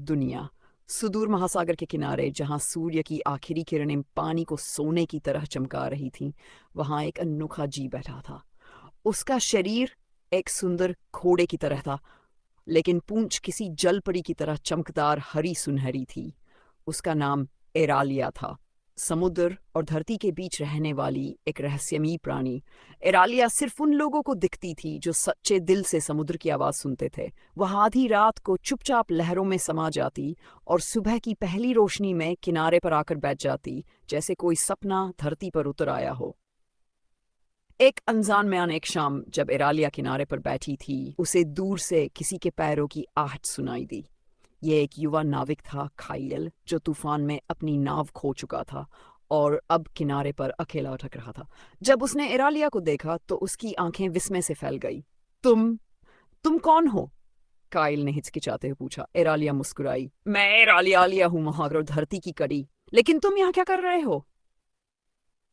दुनिया। सुदूर महासागर के किनारे जहां सूर्य की आखिरी किरणें पानी को सोने की तरह चमका रही थीं, वहां एक अनोखा जीव बैठा था। उसका शरीर एक सुंदर घोड़े की तरह था, लेकिन पूंछ किसी जलपरी की तरह चमकदार हरी सुनहरी थी। उसका नाम एरालिया था, समुद्र और धरती के बीच रहने वाली एक रहस्यमयी प्राणी। एरालिया सिर्फ उन लोगों को दिखती थी जो सच्चे दिल से समुद्र की आवाज़ सुनते थे। वह आधी रात को चुपचाप लहरों में समा जाती और सुबह की पहली रोशनी में किनारे पर आकर बैठ जाती, जैसे कोई सपना धरती पर उतर आया हो। एक अनजान में एक शाम जब एरालिया किनारे पर बैठी थी, उसे दूर से किसी के पैरों की आहट सुनाई दी। ये एक युवा नाविक था, खाइल, जो तूफान में अपनी नाव खो चुका था और अब किनारे पर अकेला अटक रहा था। जब उसने एरालिया को देखा तो उसकी आंखें विस्मय से फैल गई। तुम कौन हो? काइल ने हिचकिचाते हुए पूछा। एरालिया मुस्कुराई। मैं एरालिया हूँ, महागर धरती की कड़ी। लेकिन तुम यहाँ क्या कर रहे हो?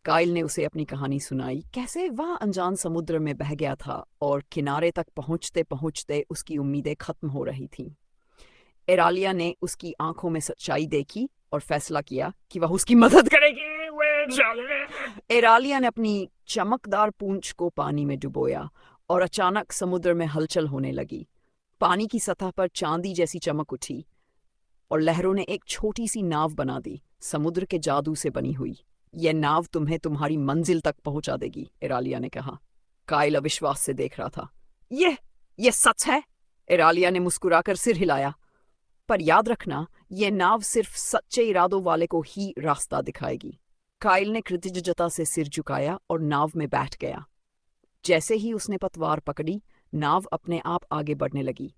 काइल ने उसे अपनी कहानी सुनाई, कैसे वह अनजान समुद्र में बह गया था और किनारे तक पहुंचते पहुंचते उसकी उम्मीदें खत्म हो रही थीं। एरालिया ने उसकी आंखों में सच्चाई देखी और फैसला किया कि वह उसकी मदद करेगी। एरालिया ने अपनी चमकदार पूंछ को पानी में डुबोया और अचानक समुद्र में हलचल होने लगी। पानी की सतह पर चांदी जैसी चमक उठी और लहरों ने एक छोटी सी नाव बना दी, समुद्र के जादू से बनी हुई। यह नाव तुम्हें तुम्हारी मंजिल तक पहुंचा देगी, एरालिया ने कहा। काइल अविश्वास से देख रहा था। यह सच है? एरालिया ने मुस्कुराकर सिर हिलाया। पर याद रखना, यह नाव सिर्फ सच्चे इरादों वाले को ही रास्ता दिखाएगी। काइल ने कृतज्ञता से सिर झुकाया और नाव में बैठ गया। जैसे ही उसने पतवार पकड़ी, नाव अपने आप आगे बढ़ने लगी।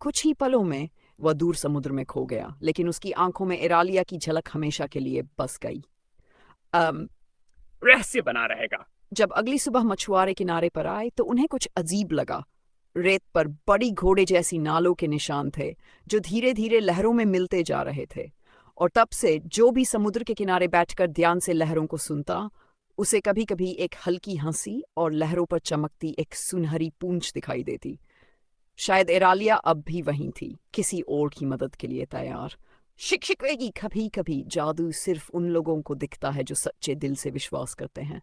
कुछ ही पलों में वह दूर समुद्र में खो गया, लेकिन उसकी आंखों में एरालिया की झलक हमेशा के लिए बस गई। रहस्य बना रहेगा। जब अगली सुबह मछुआरे किनारे पर आए तो उन्हें कुछ अजीब लगा। रेत पर बड़ी घोड़े जैसी नालों के निशान थे, जो धीरे धीरे लहरों में मिलते जा रहे थे। और तब से जो भी समुद्र के किनारे बैठकर ध्यान से लहरों को सुनता, उसे कभी कभी एक हल्की हंसी और लहरों पर चमकती एक सुनहरी पूंछ दिखाई देती। शायद एरालिया अब भी वहीं थी, किसी और की मदद के लिए तैयार। शिक्षक की कभी कभी जादू सिर्फ उन लोगों को दिखता है जो सच्चे दिल से विश्वास करते हैं।